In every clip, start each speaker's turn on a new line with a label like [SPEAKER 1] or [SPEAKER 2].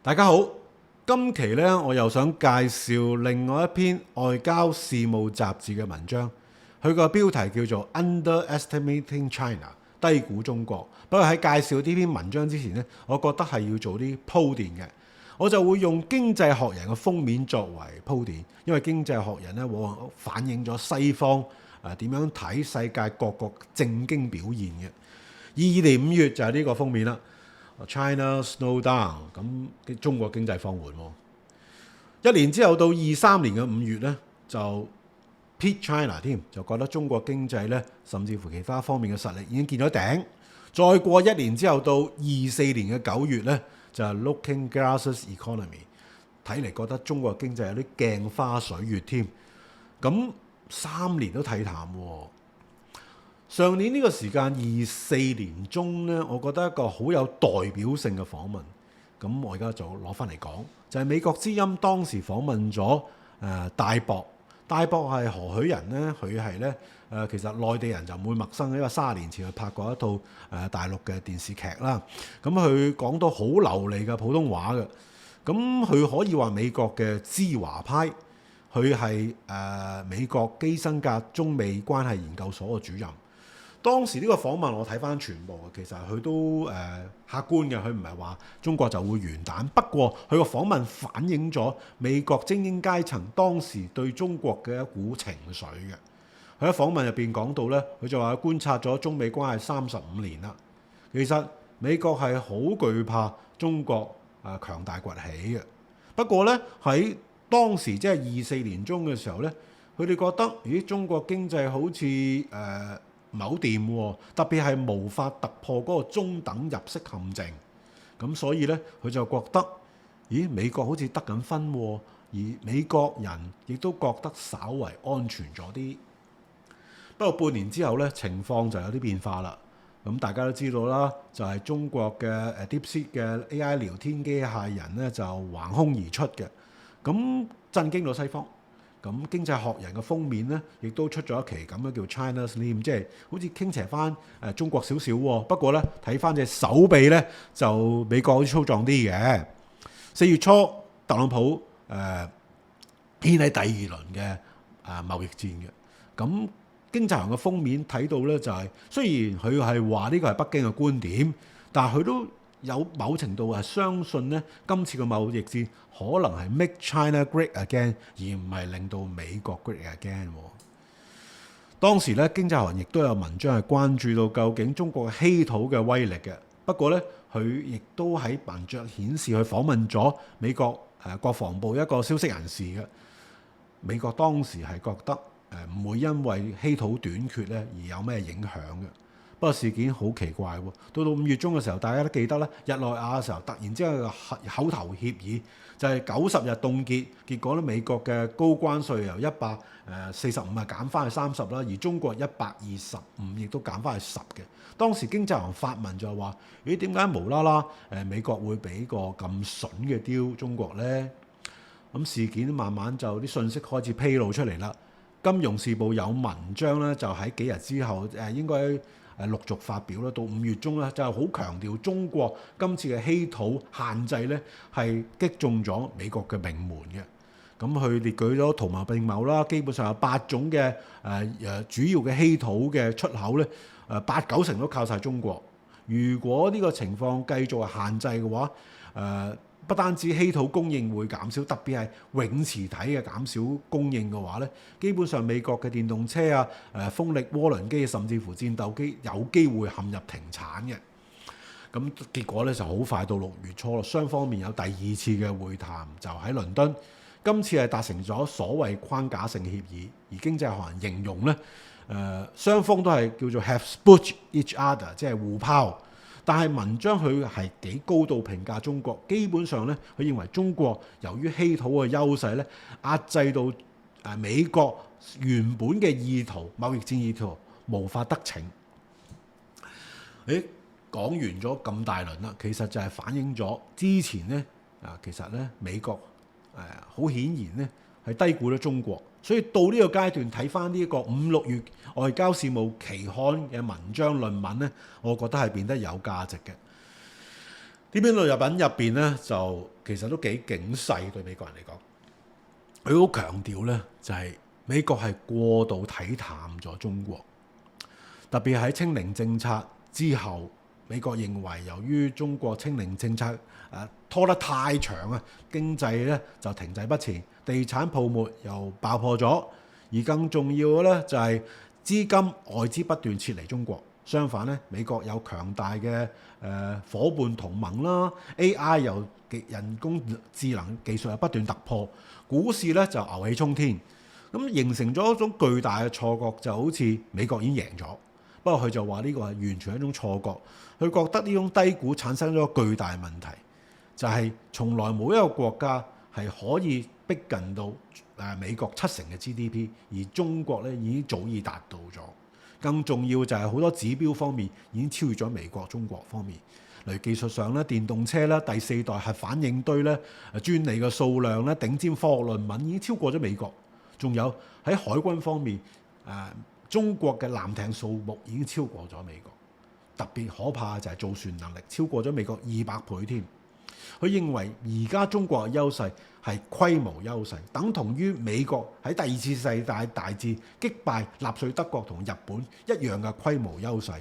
[SPEAKER 1] 大家好，今期呢，我又想介紹另外一篇外交事務雜誌嘅文章，佢個標題叫做 Underestimating China， 低估中國。不過喺介紹呢篇文章之前呢，我覺得係要做啲鋪墊嘅，我就會用經濟學人嘅封面作為鋪墊，因為經濟學人呢往往反映咗西方點樣睇世界各國政經表現嘅。22年5月就係呢個封面啦。China slow down， 咁中國經濟放緩喎。1年之後到23年嘅5月呢，就 peak China 添，就覺得中國經濟呢，甚至乎其他方面嘅實力已經見咗頂。再過1年之後到24年嘅9月呢，就係 looking glasses economy， 睇嚟覺得中國經濟有啲鏡花水月添。咁3年都睇淡喎。上年呢個時間24年中呢，我覺得一個好有代表性嘅訪問，咁我而家就攞翻嚟講，就係美國之音當時訪問咗戴博。戴博係何許人呢？佢係呢，其實內地人就唔會陌生嘅，因為30年前佢拍過一套大陸嘅電視劇啦。咁佢講到好流利嘅普通話嘅，咁佢可以話美國嘅知華派，佢係美國基辛格中美關係研究所嘅主任。當時呢個訪問我睇翻全部，其實佢都客觀嘅，佢唔係話中國就會完蛋。不過佢個訪問反映咗美國精英階層當時對中國嘅一股情緒嘅。佢喺訪問入邊講到呢，佢就話觀察咗中美關係35年啦。其實美國係好懼怕中國強大崛起嘅。不過呢，喺當時即係24年中嘅時候呢，佢哋覺得咦，中國經濟好似唔係好掂喎，特別係無法突破嗰個中等入息陷阱，咁所以呢，佢就覺得，咦，美國好似得緊分喎，而美國人亦都覺得稍為安全咗啲。不過半年之後呢，情況就有啲變化啦。咁大家都知道啦，就係中國嘅DeepSeek 嘅 AI 聊天機械人呢，就橫空而出嘅，咁震驚咗西方。咁經濟學人嘅封面呢，亦都出咗一期咁樣叫 China Slim， 即係好似傾斜翻中國少少喎。不過呢，睇翻隻手臂呢，就美國好似粗壯啲嘅。4月初，特朗普掀起第二輪嘅貿易戰嘅。咁經濟學人嘅封面睇到呢，就係雖然佢係話呢個係北京嘅觀點，但係佢都有某程度係相信呢，今次嘅貿易戰可能係 make China great again， 而唔係令到美國 great again。當時呢，經濟學人亦都有文章係關注到究竟中國嘅稀土嘅威力嘅。不過呢，佢亦都喺文章顯示佢訪問咗美國國防部一個消息人士嘅。美國當時係覺得唔會因為稀土短缺呢而有咩影響嘅。不過事件好奇怪喎，到5月中嘅時候，大家都記得咧，日內瓦嘅時候突然之間個口頭協議就係90日凍結，結果咧美國嘅高關稅由145減翻去30啦，而中國125亦都減翻去10嘅。當時經濟學人發問就話：咦，點解無啦啦美國會俾個咁筍嘅雕中國呢？咁事件慢慢就啲信息開始披露出嚟啦。金融時報有文章咧，就喺幾日之後應該陸續發表啦，到5月中咧就係好強調中國今次嘅稀土限制咧係擊中咗美國嘅命門嘅。咁佢列舉咗圖謀並謀啦，基本上有8種嘅主要嘅稀土嘅出口咧，8-9成都靠晒中國。如果呢個情況繼續係限制嘅話，不單止稀土供應會減少，特別係永磁體嘅減少供應嘅話咧，基本上美國嘅電動車啊、風力渦輪機甚至乎戰鬥機有機會陷入停產嘅。咁結果咧就好快到6月初咯，雙方面有第2次嘅會談，就喺倫敦。今次係達成咗所謂框架性協議，而經濟學人形容咧，雙方都係叫做 have spooked each other， 即係互拋。但係文章佢係幾高度評價中國，基本上咧佢認為中國由於稀土嘅優勢咧，壓制到美國原本嘅意圖，貿易戰意圖無法得逞。講完咗咁大輪啦，其實就係反映咗之前咧其實咧美國好顯然咧係低估咗中國。所以到呢個階段睇翻呢一個5-6月外交事務期刊嘅文章論文呢，我覺得係變得有價值嘅。啲邊度日品入邊咧，就其實都幾警世對美國人嚟講。佢好強調咧，就係美國係過度睇淡咗中國，特別喺清零政策之後，美國認為由於中國清零政策拖得太長啊，經濟咧就停滯不前，地產泡沫又爆破咗，而更重要嘅咧就係資金外資不斷撤離中國。相反咧，美國有強大嘅夥伴同盟啦 ，AI 又人工智能技術又不斷突破，股市咧就牛氣沖天，咁形成咗一種巨大嘅錯覺，就好似美國已經贏咗。不過佢就話呢個係完全係一種錯覺，佢覺得呢種低估產生咗巨大問題，就係從來冇一個國家係可以逼近到美國70%嘅 GDP， 而中國咧已經早已達到咗。更重要就係好多指標方面已經超越咗美國、中國方面。例如技術上咧，電動車咧、第4代核反應堆咧、專利嘅數量咧、頂尖科學論文已經超過咗美國。仲有喺海軍方面，中國嘅艦艇數目已經超過咗美國。特別可怕就係造船能力超過咗美國200倍添。佢認為而家中國嘅優勢係規模優勢，等同於美國喺第2次世界大戰擊敗納粹德國同日本一樣嘅規模優勢。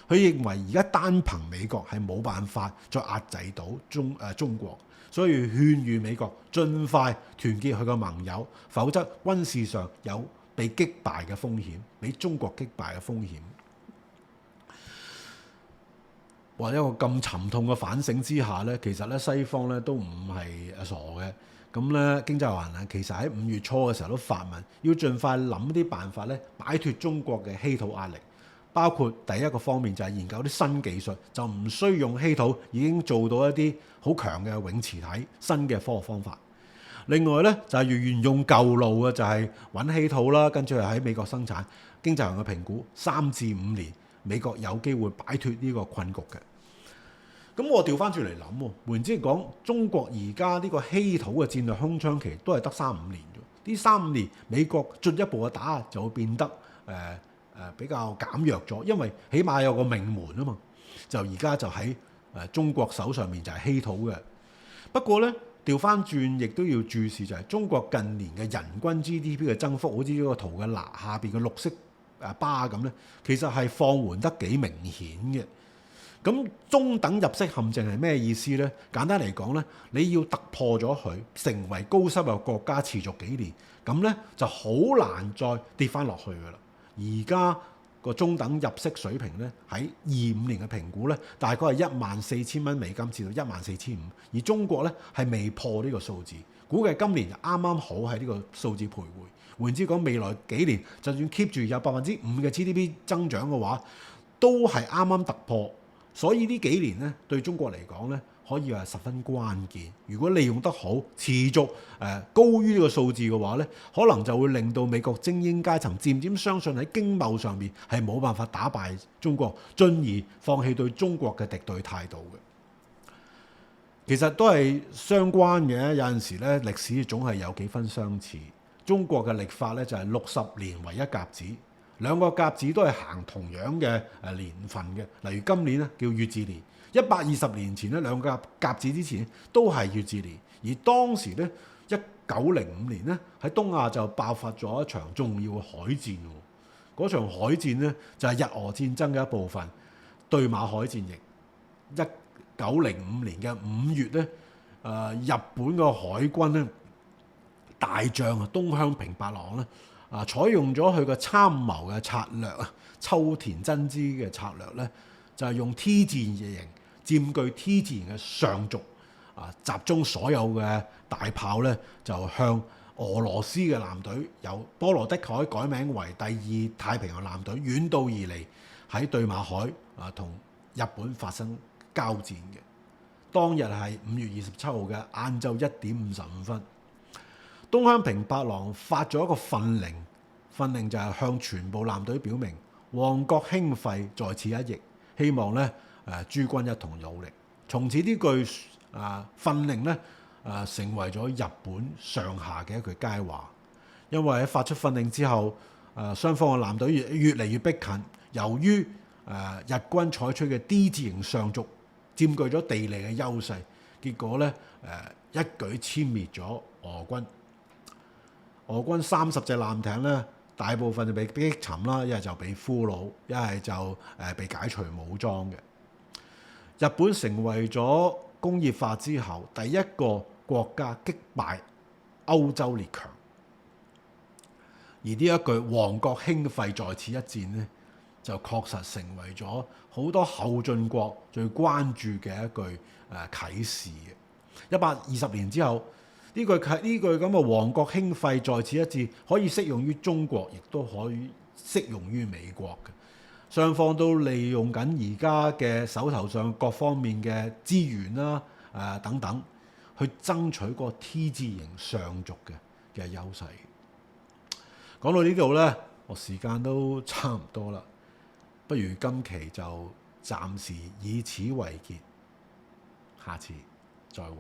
[SPEAKER 1] 佢認為而家單憑美國係冇辦法再壓制到中國，所以勸喻美國盡快團結佢個盟友，否則軍事上有被擊敗嘅風險，俾中國擊敗嘅風險。或者一個咁沉痛嘅反省之下咧，其實咧西方咧都唔係傻嘅。咁咧經濟學人其實喺5月初嘅時候都發文，要盡快諗啲辦法咧，擺脱中國嘅稀土壓力。包括第一個方面就係研究啲新技術，就唔需要用稀土，已經做到一啲好強嘅永磁體新嘅科學方法。另外咧就係沿用舊路嘅，就係揾稀土啦，跟住喺美國生產。經濟學人嘅評估3至5年，美國有機會擺脱呢個困局嘅。咁我調翻轉嚟諗喎，換言之講，中國而家呢個稀土嘅戰略空窗期都係得3-5年啫。呢3-5年，美國進一步嘅打壓就會變得比較減弱咗，因為起碼有個命門啊嘛。就而家就喺中國手上面就係稀土嘅。不過咧，調翻轉亦都要注視就係中國近年嘅人均 GDP 嘅增幅，好似呢個圖嘅下邊嘅綠色巴咁咧，其實係放緩得幾明顯嘅。咁中等入息陷阱係咩意思呢？簡單嚟講呢，你要突破咗佢，成為高收入國家持續幾年，咁呢就好難再跌翻落去噶啦。而家個中等入息水平呢，喺25年嘅評估呢，大概係14,000蚊美金至到14,500，而中國呢係未破呢個數字，估計今年就啱啱好喺呢個數字徘徊。換言之講，未來幾年就算 keep 住有5%嘅 GDP 增長嘅話，都係啱啱突破。所以呢幾年咧，對中國嚟講咧，可以話十分關鍵。如果利用得好，持續高於呢個數字嘅話咧，可能就會令到美國精英階層漸漸相信喺經貿上面係冇辦法打敗中國，進而放棄對中國嘅敵對態度嘅。其實都係相關嘅，有陣時咧歷史總係有幾分相似。中國嘅曆法咧就係60年為一甲子。兩個甲子都係行同樣嘅年份嘅，例如今年咧叫乙巳年，120年前咧兩個甲子之前都係乙巳年，而當時咧1905年咧喺東亞就爆發咗一場重要嘅海戰。嗰場海戰咧就係日俄戰爭嘅一部分，對馬海戰役。1905年嘅5月咧，日本嘅海軍咧大將東鄉平八郎咧。採用咗佢個參謀嘅策略啊，秋田真之嘅策略咧，就係用 T 字形佔據 T 字形嘅上軸，集中所有嘅大炮咧，就向俄羅斯嘅艦隊，由波羅的海改名為第2太平洋艦隊，遠道而嚟喺對馬海同日本發生交戰嘅。當日係5月27號嘅晏晝1點55分。東鄉平八郎發咗一個訓令就係向全部艦隊表明，旺角興廢在此一役，希望咧諸軍一同努力。從此呢句訓令咧成為咗日本上下嘅一句佳話。因為喺發出訓令之後，雙方嘅艦隊越嚟越逼近，由於日軍採取嘅 D 字形上軸佔據咗地利嘅優勢，結果咧一舉殲滅咗俄軍。俄軍30隻艦艇咧，大部分就被擊沉啦，一係就被俘虜，一係就被解除武裝嘅。日本成為咗工業化之後第一個國家擊敗歐洲列強，而呢一句王國興廢在此一戰咧，就確實成為咗好多後進國最關注嘅一句啟示嘅。120年之後，呢句咁嘅王國興廢在此一戰可以適用於中國，亦都可以適用於美國嘅。雙方都利用緊而家嘅手頭上各方面嘅資源啦，等等，去爭取個 T 字型上續嘅優勢。講到呢度呢，我時間都差唔多啦，不如今期就暫時以此為結，下次再會。